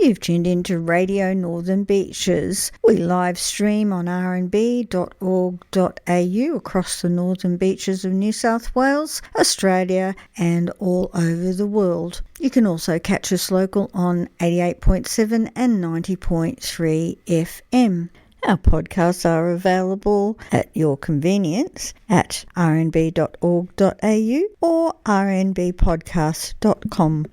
You've tuned into Radio Northern Beaches. We live stream on rnb.org.au across the northern beaches of New South Wales, Australia and all over the world. You can also catch us local on 88.7 and 90.3 FM. Our podcasts are available at your convenience at rnb.org.au or rnbpodcast.com.au.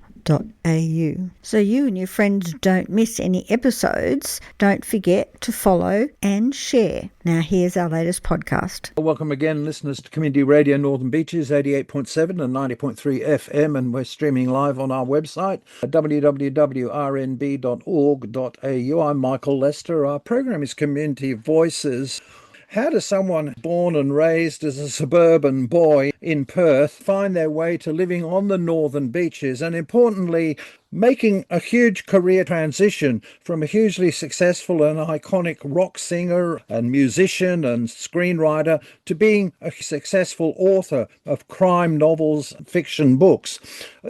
So you and your friends don't miss any episodes. Don't forget to follow and share. Now here's our latest podcast. Welcome again, listeners, to Community Radio Northern Beaches, 88.7 and 90.3 FM, and we're streaming live on our website at www.rnb.org.au. I'm Michael Lester. Our program is Community Voices. How does someone born and raised as a suburban boy in Perth find their way to living on the northern beaches and, importantly, making a huge career transition from a hugely successful and iconic rock singer and musician and screenwriter to being a successful author of crime novels, fiction books?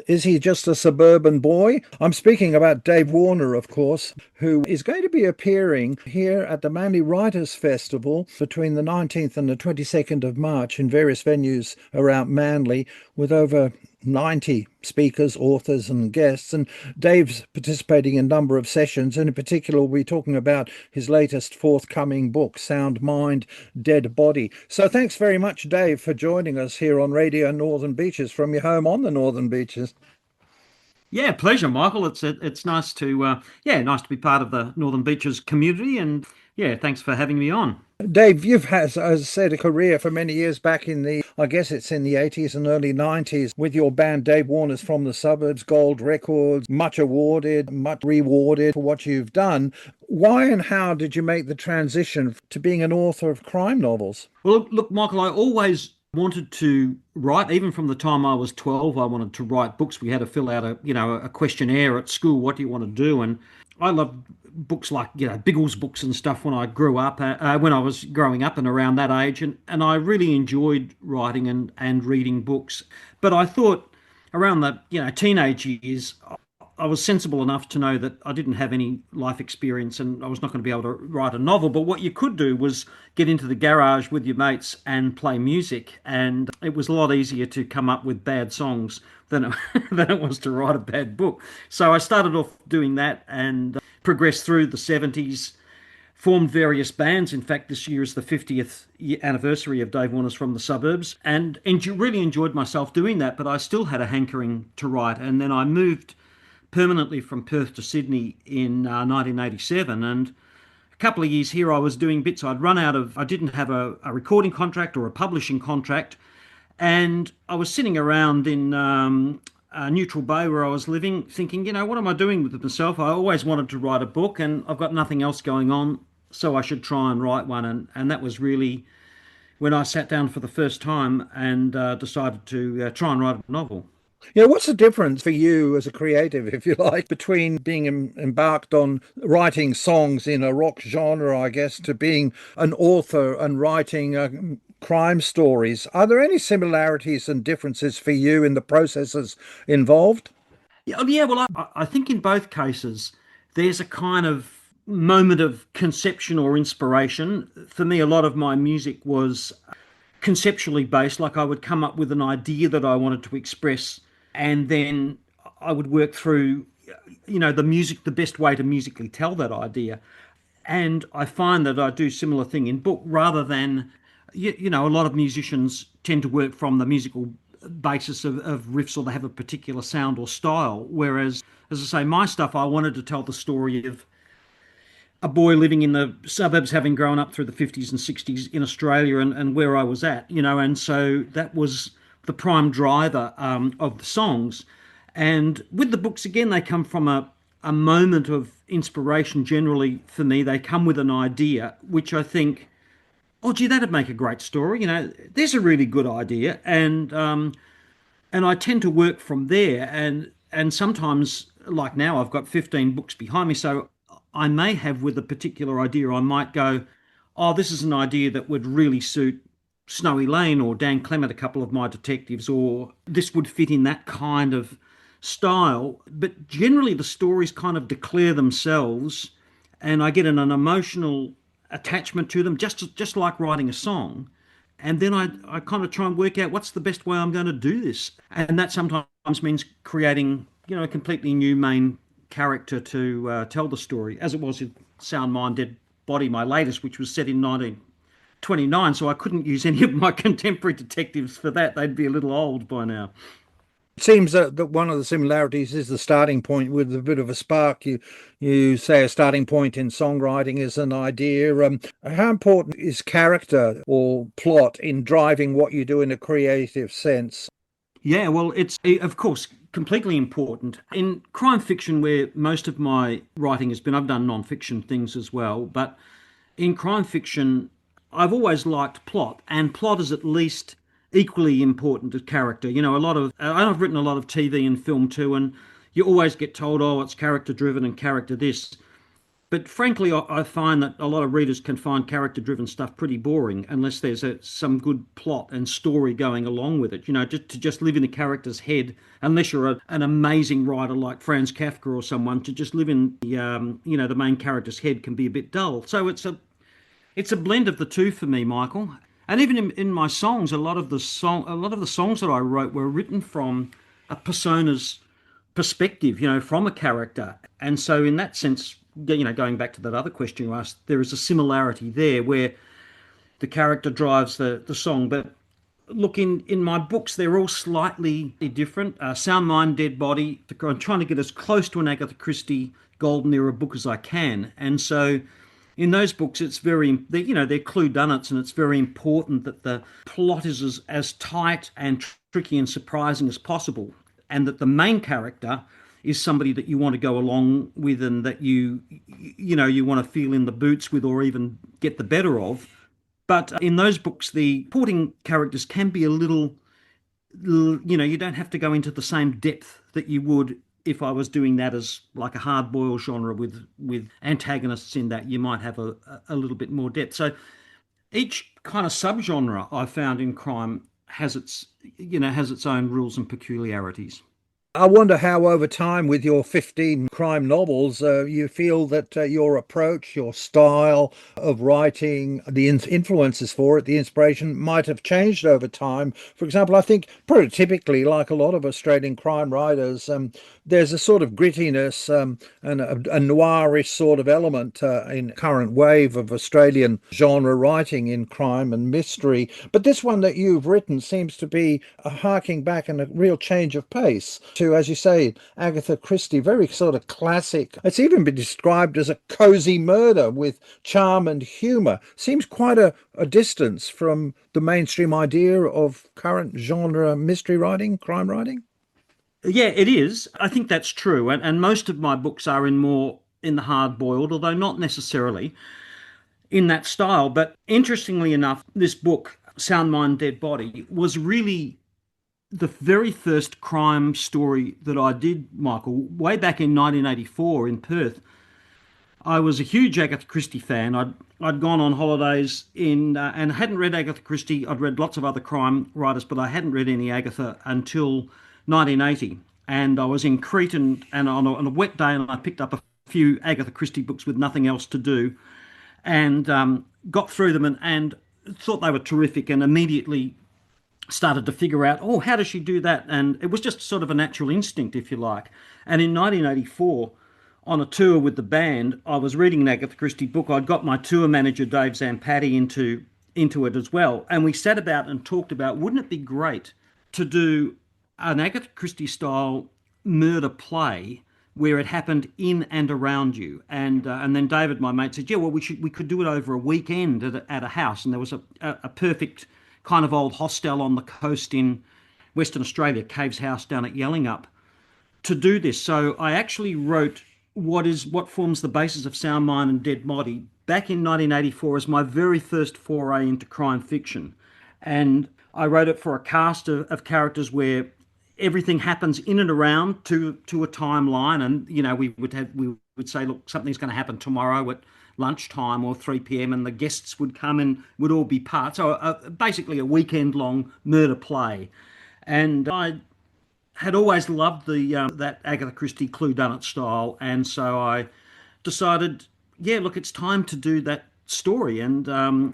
Is he just a suburban boy? I'm speaking about Dave Warner, of course, who is going to be appearing here at the Manly Writers Festival between the 19th and the 22nd of March in various venues around Manly with over 90 speakers, authors and guests, and Dave's participating in a number of sessions, and in particular we'll be talking about his latest forthcoming book, Sound Mind, Dead Body. So thanks very much, Dave, for joining us here on Radio Northern Beaches from your home on the Northern Beaches. Yeah, pleasure, Michael. It's nice to nice to be part of the Northern Beaches community, and yeah, thanks for having me on. Dave, you've had, as I said, a career for many years back in the 80s and early 90s with your band Dave Warner's From the Suburbs, gold records, much awarded, much rewarded for what you've done. Why and how did you make the transition to being an author of crime novels? Well, look, Michael, I always wanted to write. Even from the time I was 12, I wanted to write books. We had to fill out a questionnaire at school. What do you want to do? And I loved books like, Biggles books and stuff when I grew up, when I was growing up and around that age. And I really enjoyed writing and reading books. But I thought around the, teenage years, I was sensible enough to know that I didn't have any life experience and I was not going to be able to write a novel. But what you could do was get into the garage with your mates and play music. And it was a lot easier to come up with bad songs than it was to write a bad book. So I started off doing that and progressed through the 70s, formed various bands. In fact, this year is the 50th anniversary of Dave Warner's From the Suburbs, and really enjoyed myself doing that, but I still had a hankering to write. And then I moved permanently from Perth to Sydney in 1987, and a couple of years here I was doing bits. I didn't have a recording contract or a publishing contract, and I was sitting around in Neutral Bay where I was living thinking, what am I doing with myself? I always wanted to write a book and I've got nothing else going on, so I should try and write one. And that was really when I sat down for the first time and decided to try and write a novel. What's the difference for you as a creative, if you like, between being embarked on writing songs in a rock genre, I guess, to being an author and writing crime stories? Are there any similarities and differences for you in the processes involved? Yeah, well, I think in both cases, there's a kind of moment of conception or inspiration. For me, a lot of my music was conceptually based, like I would come up with an idea that I wanted to express, and then I would work through, the best way to musically tell that idea. And I find that I do similar thing in book rather than, a lot of musicians tend to work from the musical basis of riffs, or they have a particular sound or style. Whereas, as I say, my stuff, I wanted to tell the story of a boy living in the suburbs, having grown up through the 50s and 60s in Australia and where I was at, and so that was the prime driver of the songs. And with the books, again, they come from a moment of inspiration. Generally, for me, they come with an idea, which I think, oh, gee, that'd make a great story. There's a really good idea. And I tend to work from there. And sometimes, like now, I've got 15 books behind me. So I may have, with a particular idea, I might go, oh, this is an idea that would really suit Snowy Lane or Dan Clement, a couple of my detectives, or this would fit in that kind of style, but generally the stories kind of declare themselves, and I get an emotional attachment to them, just like writing a song. And then I kind of try and work out what's the best way I'm going to do this. And that sometimes means creating, a completely new main character to tell the story, as it was in Sound Mind, Dead Body, my latest, which was set in 1929. So I couldn't use any of my contemporary detectives for that. They'd be a little old by now. It seems that one of the similarities is the starting point with a bit of a spark. You say a starting point in songwriting is an idea. How important is character or plot in driving what you do in a creative sense? Yeah, well, it's of course completely important. In crime fiction, where most of my writing has been, I've done non-fiction things as well, but in crime fiction, I've always liked plot, and plot is at least equally important as character. A lot of, I've written a lot of TV and film too, and you always get told, oh, it's character driven and character this. But frankly, I find that a lot of readers can find character-driven stuff pretty boring unless there's some good plot and story going along with it. Just live in a character's head, unless you're an amazing writer like Franz Kafka or someone, to just live in the main character's head can be a bit dull. So it's a blend of the two for me, Michael. And even in my songs, a lot of the songs that I wrote were written from a persona's perspective, from a character. And so in that sense, going back to that other question you asked, there is a similarity there where the character drives the song. But look, in my books, they're all slightly different. Sound Mind, Dead Body, I'm trying to get as close to an Agatha Christie golden era book as I can. And so in those books, it's they're clue dunnets, and it's very important that the plot is as tight and tricky and surprising as possible, and that the main character is somebody that you want to go along with, and that you want to feel in the boots with, or even get the better of. But in those books, the supporting characters can be a little, you don't have to go into the same depth that you would if I was doing that as like a hard boiled genre with antagonists in that. You might have a little bit more depth. So each kind of subgenre I found in crime has its own rules and peculiarities. I wonder how, over time, with your 15 crime novels, you feel that your approach, your style of writing, the influences for it, the inspiration might have changed over time. For example, I think prototypically, like a lot of Australian crime writers, there's a sort of grittiness and a noirish sort of element in current wave of Australian genre writing in crime and mystery. But this one that you've written seems to be a harking back and a real change of pace to, as you say, Agatha Christie, very sort of classic. It's even been described as a cosy murder with charm and humour. Seems quite a distance from the mainstream idea of current genre mystery writing, crime writing. Yeah, it is. I think that's true. And most of my books are in the hard boiled, although not necessarily in that style. But interestingly enough, this book, Sound Mind, Dead Body, was really the very first crime story that I did, Michael, way back in 1984 in Perth. I was a huge Agatha Christie fan. I'd gone on holidays and hadn't read Agatha Christie. I'd read lots of other crime writers, but I hadn't read any Agatha until 1980. And I was in Crete, and on a wet day, and I picked up a few Agatha Christie books with nothing else to do, and got through them, and thought they were terrific, and immediately started to figure out, oh, how does she do that? And it was just sort of a natural instinct, if you like. And in 1984, on a tour with the band, I was reading an Agatha Christie book. I'd got my tour manager, Dave Zampatti, into it as well. And we sat about and talked about, wouldn't it be great to do an Agatha Christie style murder play where it happened in and around you? And then David, my mate, said, yeah, well, we could do it over a weekend at a house. And there was a perfect kind of old hostel on the coast in Western Australia, Caves House down at Yellingup, to do this. So I actually wrote what forms the basis of Sound Mind and Dead Body back in 1984 as my very first foray into crime fiction. And I wrote it for a cast of characters where everything happens in and around to a timeline. And we would say, look, something's going to happen tomorrow at lunchtime or 3 p.m. and the guests would come and would all be part. So basically a weekend long murder play. And I had always loved the that Agatha Christie clue-done-it style, and so I decided, yeah, look, it's time to do that story, and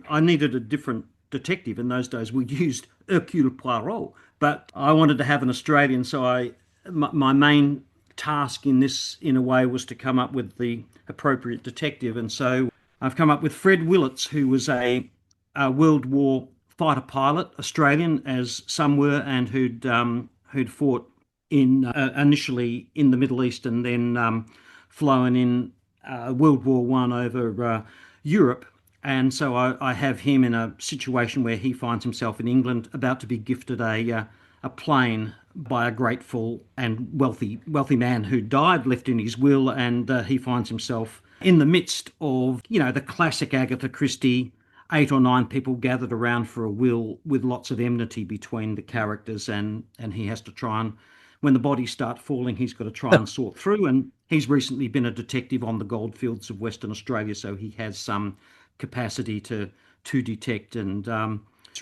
I needed a different detective. In those days, we'd used Hercule Poirot, but I wanted to have an Australian, so my main task in this, in a way, was to come up with the appropriate detective, and so I've come up with Fred Willets, who was a World War fighter pilot, Australian as some were, and who'd fought in initially in the Middle East and then flown in World War One over Europe. And so I have him in a situation where he finds himself in England, about to be gifted a plane by a grateful and wealthy man who died, left in his will, and he finds himself in the midst of, the classic Agatha Christie, 8 or 9 people gathered around for a will, with lots of enmity between the characters, and he has to try and, when the bodies start falling, he's got to try and sort through. And he's recently been a detective on the goldfields of Western Australia, so he has some capacity to detect, and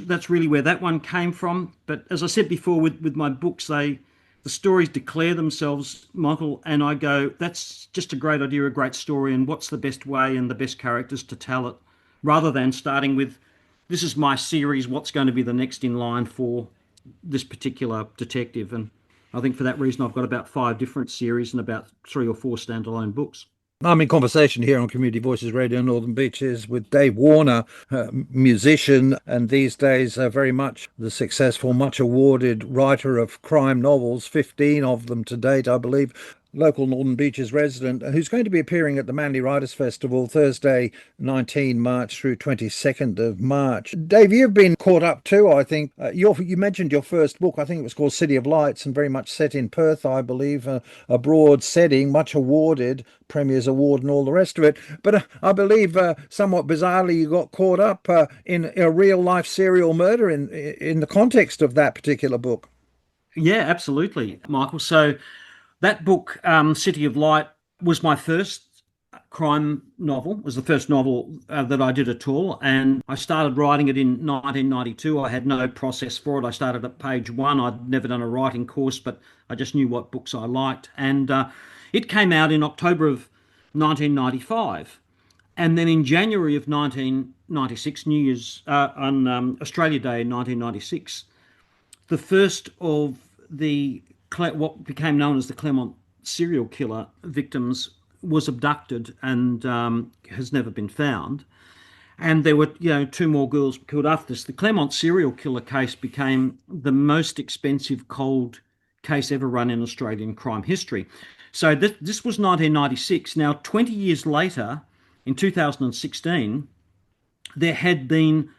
that's really where that one came from. But as I said before, with my books, the stories declare themselves, Michael, and I go, that's just a great idea, a great story, and what's the best way and the best characters to tell it, rather than starting with, this is my series, what's going to be the next in line for this particular detective. And I think for that reason, I've got about 5 different series and about 3 or 4 standalone books. I'm in conversation here on Community Voices Radio Northern Beaches with Dave Warner, musician, and these days very much the successful, much awarded writer of crime novels, 15 of them to date, I believe. Local Northern Beaches resident who's going to be appearing at the Manly Writers Festival Thursday, 19 March through 22nd of March. Dave, you've been caught up too, I think. You mentioned your first book. I think it was called City of Lights, and very much set in Perth, I believe, a broad setting, much awarded, Premier's Award and all the rest of it. But I believe, somewhat bizarrely, you got caught up in a real life serial murder in the context of that particular book. Yeah, absolutely, Michael. So that book, City of Light, was my first crime novel. It was the first novel that I did at all. And I started writing it in 1992. I had no process for it. I started at page one. I'd never done a writing course, but I just knew what books I liked. And it came out in October of 1995. And then in January of 1996, New Year's, on Australia Day in 1996, the first of the what became known as the Claremont serial killer victims was abducted and has never been found. And there were, 2 more girls killed after this. The Claremont serial killer case became the most expensive cold case ever run in Australian crime history. So this was 1996. Now, 20 years later, in 2016, there had been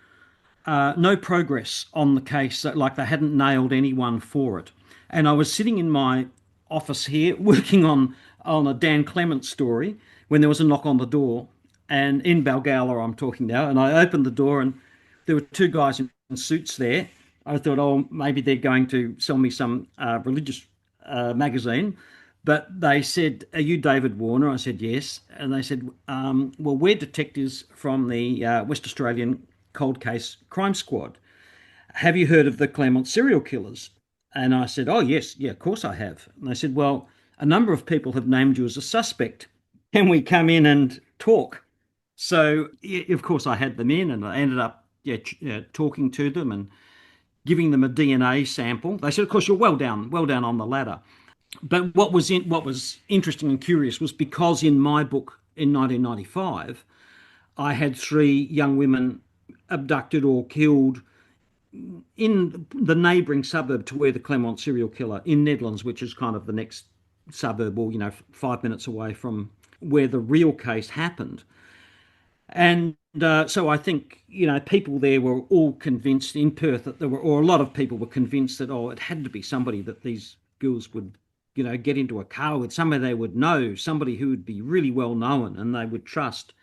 no progress on the case, like they hadn't nailed anyone for it. And I was sitting in my office here working on a Dan Clement story when there was a knock on the door, and in Balgowlah I'm talking now, and I opened the door and there were 2 guys in suits there. I thought, oh, maybe they're going to sell me some religious magazine. But they said, are you David Warner? I said, yes. And they said, well, we're detectives from the West Australian Cold Case Crime Squad. Have you heard of the Claremont serial killers? And I said, oh, yes, yeah, of course I have. And they said, well, a number of people have named you as a suspect. Can we come in and talk? So, of course, I had them in, and I ended up talking to them and giving them a DNA sample. They said, of course, you're well down on the ladder. But what was interesting and curious was, because in my book in 1995, I had 3 young women abducted or killed in the neighbouring suburb to where the Claremont serial killer, in Nedlands, which is kind of the next suburb, or 5 minutes away from where the real case happened. And so I think, people there were all convinced in Perth that there were, or a lot of people were convinced that, oh, it had to be somebody that these girls would, get into a car with, somebody they would know, somebody who would be really well known and they would trust.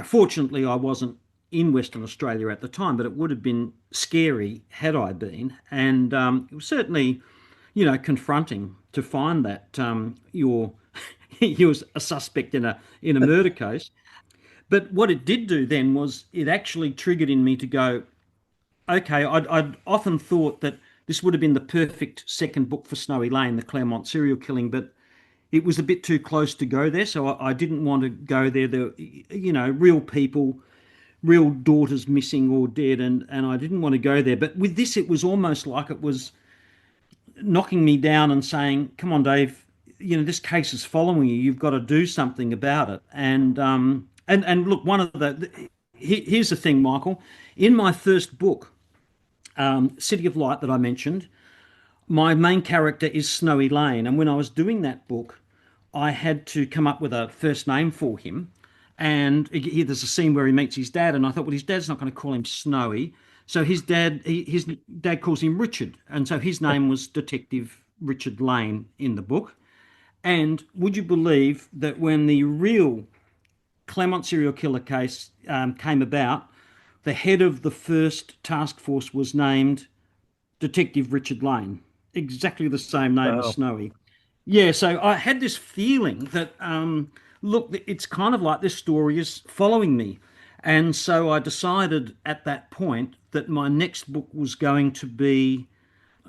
Fortunately, I wasn't in Western Australia at the time, but it would have been scary had I been. And it was certainly, confronting to find that you're you're a suspect in a murder case. But what it did do then was it actually triggered in me to go, okay, I'd often thought that this would have been the perfect second book for Snowy Lane, the Claremont serial killing, but it was a bit too close to go there, so I didn't want to go there. There, real people, real daughters missing or dead, and I didn't want to go there. But with this, it was almost like it was knocking me down and saying, "Come on, Dave, this case is following you. You've got to do something about it." And look, here's the thing, Michael. In my first book, City of Light, that I mentioned, my main character is Snowy Lane, and when I was doing that book, I had to come up with a first name for him. And there's a scene where he meets his dad, and I thought, well, his dad's not going to call him Snowy, so his dad calls him Richard, and so his name was Detective Richard Lane in the book. And would you believe that when the real Claremont serial killer case came about, the head of the first task force was named Detective Richard Lane, exactly the same name as Wow. Snowy. Yeah, so I had this feeling that, look, it's kind of like this story is following me. And so I decided at that point that my next book was going to be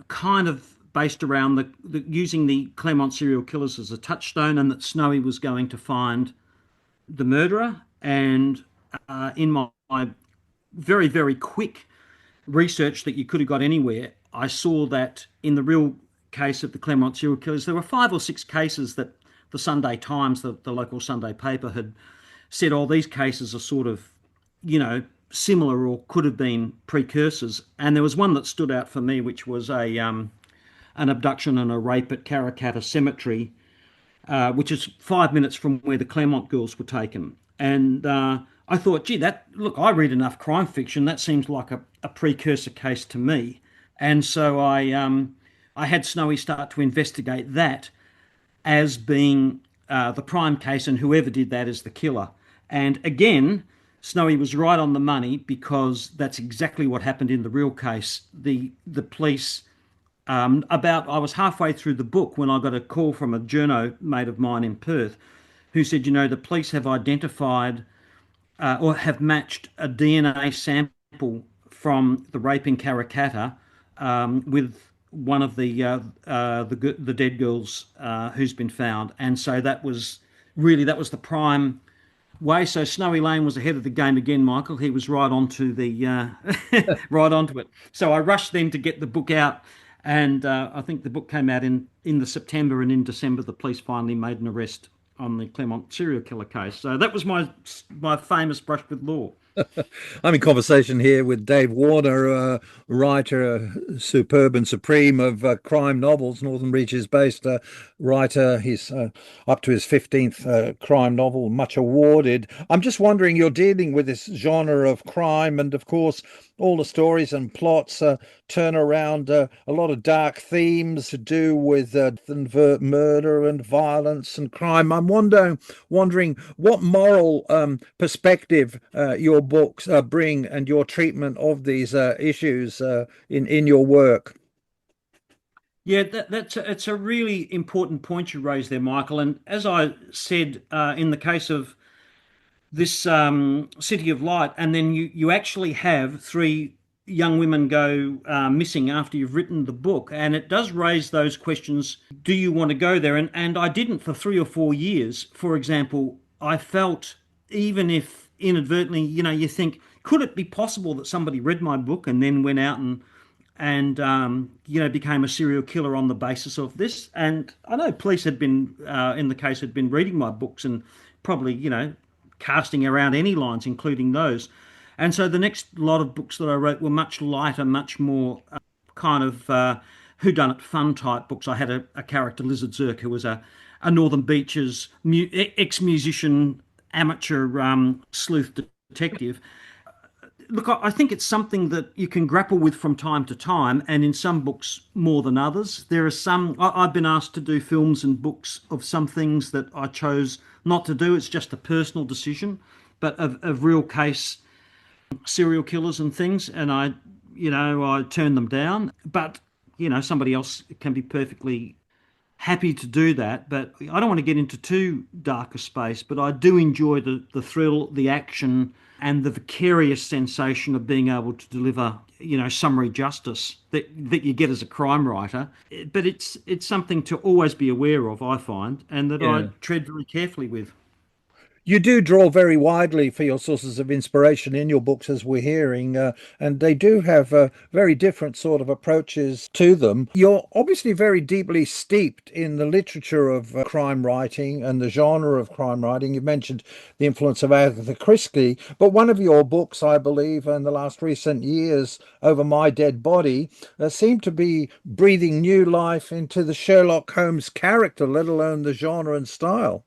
kind of based around using the Claremont serial killers as a touchstone, and that Snowy was going to find the murderer. And in my very, very quick research that you could have got anywhere, I saw that in the real case of the Claremont serial killers, there were 5 or 6 cases that the Sunday Times, the local Sunday paper, had said, oh, these cases are sort of, similar or could have been precursors. And there was one that stood out for me, which was an abduction and a rape at Karrakatta Cemetery, which is 5 minutes from where the Claremont girls were taken. And I thought, gee, look, I read enough crime fiction. That seems like a precursor case to me. And so I had Snowy start to investigate that as being the prime case, and whoever did that is the killer. And again, Snowy was right on the money, because that's exactly what happened in the real case. The police, I was halfway through the book when I got a call from a journo mate of mine in Perth, who said, the police have identified or have matched a DNA sample from the rape in Karrakatta with one of the dead girls who's been found. And so that was the prime way. So Snowy Lane was ahead of the game again, Michael. He was right onto the right onto it. So I rushed then to get the book out, and I think the book came out in the September, and in December the police finally made an arrest on the Claremont serial killer case. So that was my famous brush with law. I'm in conversation here with Dave Warner, writer, superb and supreme of crime novels, Northern Reaches based writer. He's up to his 15th crime novel, much awarded. I'm just wondering, you're dealing with this genre of crime, and of course, all the stories and plots turn around a lot of dark themes to do with murder and violence and crime. I'm wondering what moral perspective your books bring, and your treatment of these issues in your work. Yeah, it's a really important point you raised there, Michael. And as I said, in the case of this City of Light, and then you actually have 3 young women go missing after you've written the book, and it does raise those questions. Do you want to go there? And I didn't for 3 or 4 years. For example, I felt, even if inadvertently, you think, could it be possible that somebody read my book and then went out and became a serial killer on the basis of this? And I know police had been in the case had been reading my books and probably casting around any lines, including those. And so the next lot of books that I wrote were much lighter, much more kind of whodunit fun type books. I had a character, Lizard Zirk, who was a Northern Beaches ex-musician, amateur sleuth detective. Look, I think it's something that you can grapple with from time to time, and in some books more than others. There are some, I've been asked to do films and books of some things that I chose not to do. It's just a personal decision, but of real case serial killers and things, and I turned them down. But somebody else can be perfectly happy to do that. But I don't want to get into too dark a space, but I do enjoy the thrill, the action, and the vicarious sensation of being able to deliver summary justice that you get as a crime writer. But it's something to always be aware of, I find, and that I Yeah. tread very carefully with. You do draw very widely for your sources of inspiration in your books, as we're hearing, and they do have very different sort of approaches to them. You're obviously very deeply steeped in the literature of crime writing and the genre of crime writing. You mentioned the influence of Agatha Christie, but one of your books, I believe, in the last recent years, Over My Dead Body, seemed to be breathing new life into the Sherlock Holmes character, let alone the genre and style.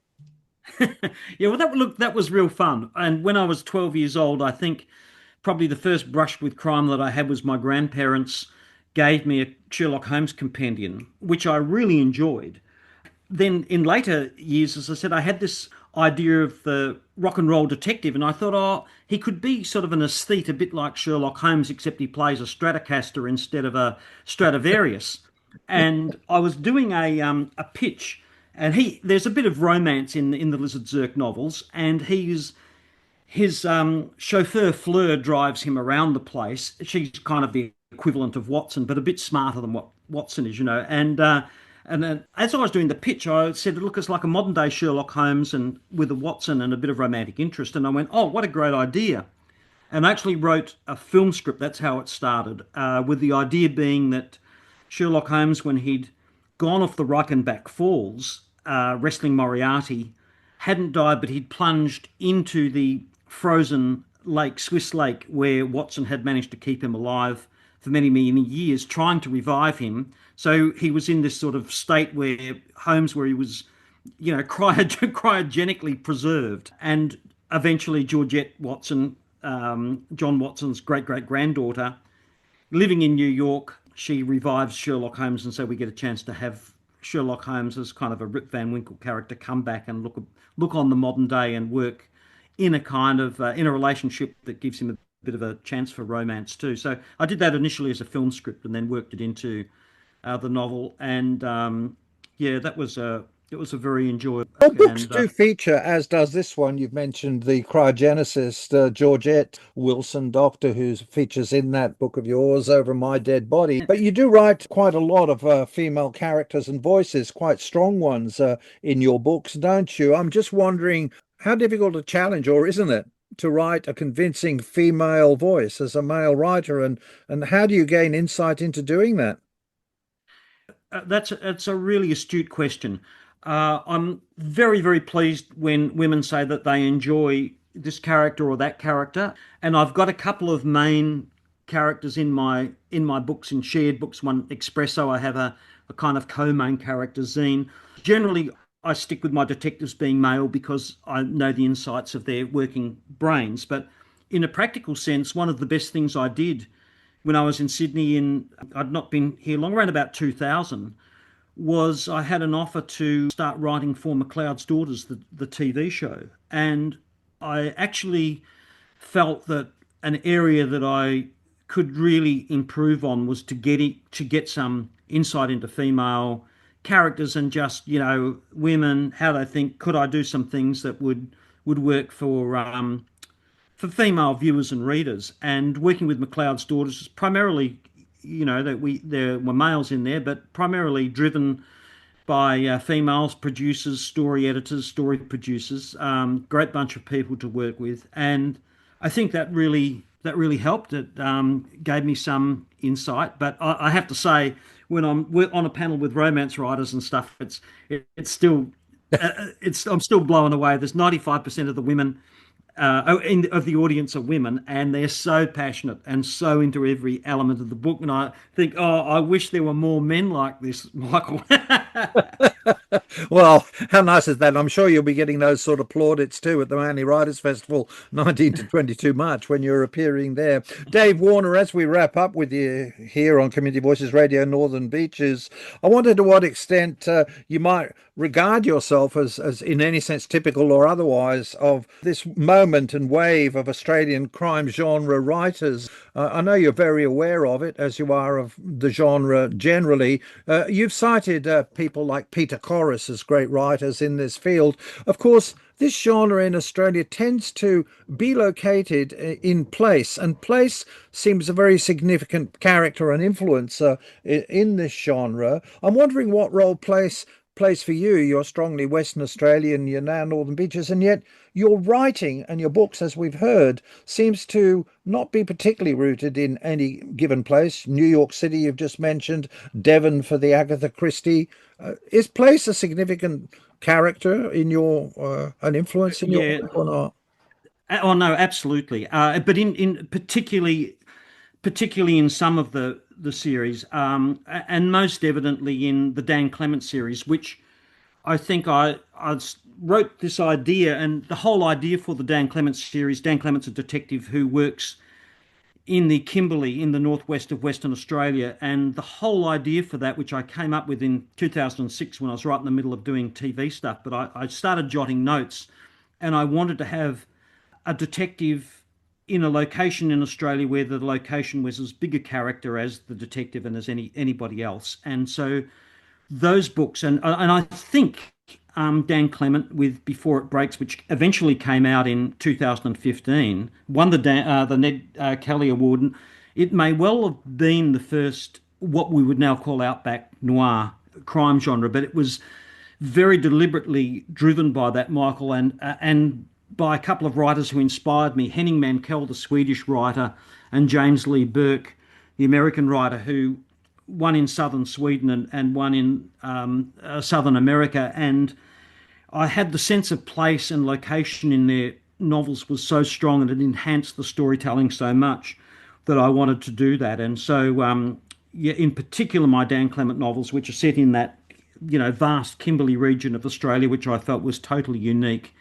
Yeah, well, that was real fun. And when I was 12 years old, I think probably the first brush with crime that I had was my grandparents gave me a Sherlock Holmes compendium, which I really enjoyed. Then in later years, as I said, I had this idea of the rock and roll detective, and I thought, oh, he could be sort of an aesthete, a bit like Sherlock Holmes, except he plays a Stratocaster instead of a Stradivarius. And I was doing a pitch, and there's a bit of romance in the Lizard Zerk novels, and his chauffeur Fleur drives him around the place. She's kind of the equivalent of Watson, but a bit smarter than what Watson is, And then, as I was doing the pitch, I said, "Look, it's like a modern day Sherlock Holmes, and with a Watson and a bit of romantic interest." And I went, "Oh, what a great idea!" And I actually wrote a film script. That's how it started, with the idea being that Sherlock Holmes, when he'd gone off the Reichenbach Falls, wrestling Moriarty, hadn't died, but he'd plunged into the frozen lake, Swiss lake, where Watson had managed to keep him alive for many, many years, trying to revive him. So he was in this sort of state where Holmes, where he was, cryogenically preserved. And eventually, Georgette Watson, John Watson's great great granddaughter, living in New York, she revives Sherlock Holmes, and so we get a chance to have Sherlock Holmes as kind of a Rip Van Winkle character come back and look on the modern day and work in a kind of in a relationship that gives him a bit of a chance for romance too. So I did that initially as a film script and then worked it into the novel, and yeah, that was it was a very enjoyable Well, books and do feature, as does this one. You've mentioned the cryogenicist, Georgette Wilson, Doctor, who features in that book of yours, Over My Dead Body. But you do write quite a lot of female characters and voices, quite strong ones in your books, don't you? I'm just wondering how difficult a challenge, or isn't it, to write a convincing female voice as a male writer, and how do you gain insight into doing that? that's a really astute question. I'm very, very pleased when women say that they enjoy this character or that character, and I've got a couple of main characters in my books, in shared books. One Espresso, I have a kind of co-main character, Zine. Generally, I stick with my detectives being male because I know the insights of their working brains. But in a practical sense, one of the best things I did when I was in Sydney, I'd not been here long, around about 2000, was I had an offer to start writing for McLeod's Daughters, the TV show. And I actually felt that an area that I could really improve on was to get some insight into female characters and just, women, how they think. Could I do some things that would work for female viewers and readers? And working with McLeod's Daughters is primarily, that there were males in there, but primarily driven by females, producers, story editors, story producers. Great bunch of people to work with, and I think that really helped. It gave me some insight. But I have to say, when we're on a panel with romance writers and stuff, it's still I'm still blown away. There's 95% of the women of the audience are women, and they're so passionate and so into every element of the book. And I think, oh, I wish there were more men like this, Michael. Well, how nice is that? I'm sure you'll be getting those sort of plaudits too at the Manly Writers Festival 19 to 22 March when you're appearing there. Dave Warner, as we wrap up with you here on Community Voices Radio Northern Beaches, I wondered to what extent you might regard yourself as in any sense typical or otherwise of this moment and wave of Australian crime genre writers. I know you're very aware of it, as you are of the genre generally. You've cited people like Peter Corris as great writers in this field. Of course, this genre in Australia tends to be located in place, and place seems a very significant character and influencer in this genre. I'm wondering what role place plays for you. You're strongly Western Australian, you're now Northern Beaches, and yet your writing and your books, as we've heard, seems to not be particularly rooted in any given place. New York City, you've just mentioned, Devon for the Agatha Christie. Is place a significant character in your an influence in your Yeah. work or not? Oh no, absolutely. But in particularly in some of the series, and most evidently in the Dan Clement series, which I think I wrote this idea, and the whole idea for the Dan Clement series. Dan Clement's a detective who works in the Kimberley in the northwest of Western Australia, and the whole idea for that, which I came up with in 2006 when I was right in the middle of doing TV stuff, but I started jotting notes, and I wanted to have a detective in a location in Australia where the location was as big a character as the detective and as anybody else. And so those books, and I think Dan Clement with Before It Breaks, which eventually came out in 2015, won the Ned Kelly Award. And it may well have been the first what we would now call outback noir crime genre, but it was very deliberately driven by that, Michael, and by a couple of writers who inspired me, Henning Mankell, the Swedish writer, and James Lee Burke, the American writer, who one in southern Sweden and one in southern America. And I had the sense of place and location in their novels was so strong, and it enhanced the storytelling so much that I wanted to do that. And so, yeah, in particular, my Dan Clement novels, which are set in that vast Kimberley region of Australia, which I felt was totally unique.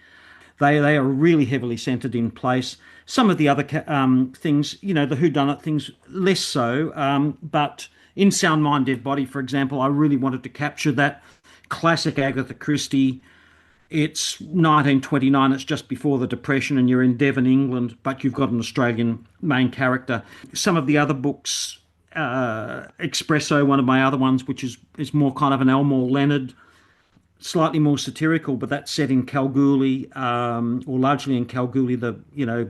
They are really heavily centred in place. Some of the other things, the whodunit things, less so. But in Sound Mind, Dead Body, for example, I really wanted to capture that classic Agatha Christie. It's 1929, it's just before the Depression, and you're in Devon, England, but you've got an Australian main character. Some of the other books, Espresso, one of my other ones, which is more kind of an Elmore Leonard, slightly more satirical, but that's set in Kalgoorlie, or largely in Kalgoorlie, the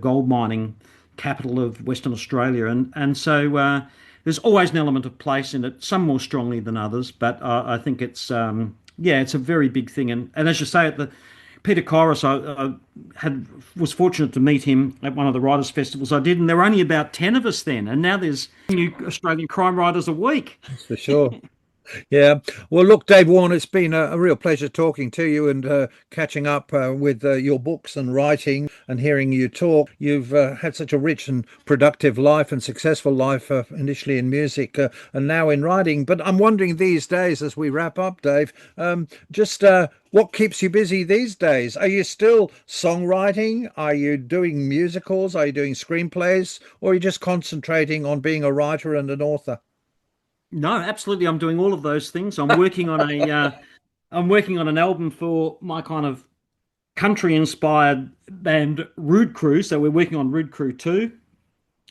gold mining capital of Western Australia, and so there's always an element of place in it, some more strongly than others, but I think it's it's a very big thing, and as you say, at the Peter Corris, I was fortunate to meet him at one of the writers' festivals I did, and there were only about 10 of us then, and now there's new Australian crime writers a week. That's for sure. Yeah. Well, look, Dave Warner, it's been a real pleasure talking to you and catching up with your books and writing and hearing you talk. You've had such a rich and productive life and successful life, initially in music and now in writing. But I'm wondering these days, as we wrap up, Dave, just what keeps you busy these days? Are you still songwriting? Are you doing musicals? Are you doing screenplays? Or are you just concentrating on being a writer and an author? No, absolutely. I'm doing all of those things. I'm working on an album for my kind of country-inspired band Rude Crew. So we're working on Rude Crew 2.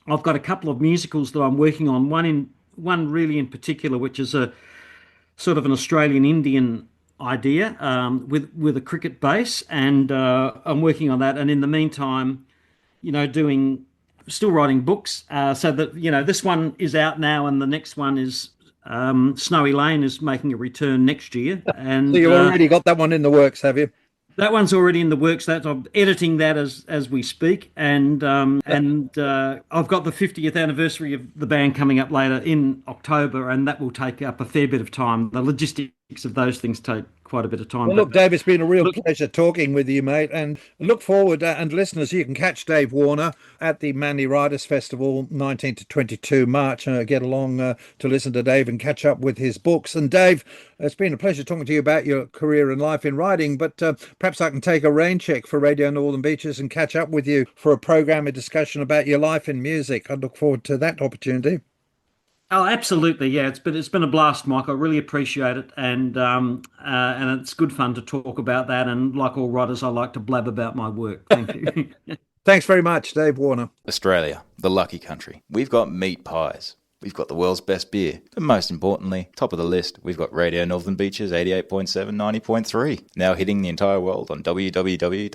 I've got a couple of musicals that I'm working on. One really in particular, which is a sort of an Australian Indian idea, with a cricket base, and I'm working on that. And in the meantime, doing still writing books, so that this one is out now, and the next one is Snowy Lane is making a return next year, So and you already got that one in the works, have you? that one's already in the works. That I'm editing that as we speak, and I've got the 50th anniversary of the band coming up later in October, and that will take up a fair bit of time. The logistics of those things take quite a bit of time. Well, But look, Dave, it's been a real look, pleasure talking with you, mate. And look forward, and listeners, you can catch Dave Warner at the Manly Writers Festival, 19 to 22 March. Get along to listen to Dave and catch up with his books. And Dave, it's been a pleasure talking to you about your career and life in writing. But perhaps I can take a rain check for Radio Northern Beaches and catch up with you for a program, a discussion about your life in music. I look forward to that opportunity. Oh, absolutely, yeah. It's been a blast, Mike. I really appreciate it, and it's good fun to talk about that. And like all writers, I like to blab about my work. Thank you. Thanks very much, Dave Warner. Australia, the lucky country. We've got meat pies. We've got the world's best beer. But most importantly, top of the list, we've got Radio Northern Beaches 88.7, 90.3. Now hitting the entire world on www.rmb.org.au.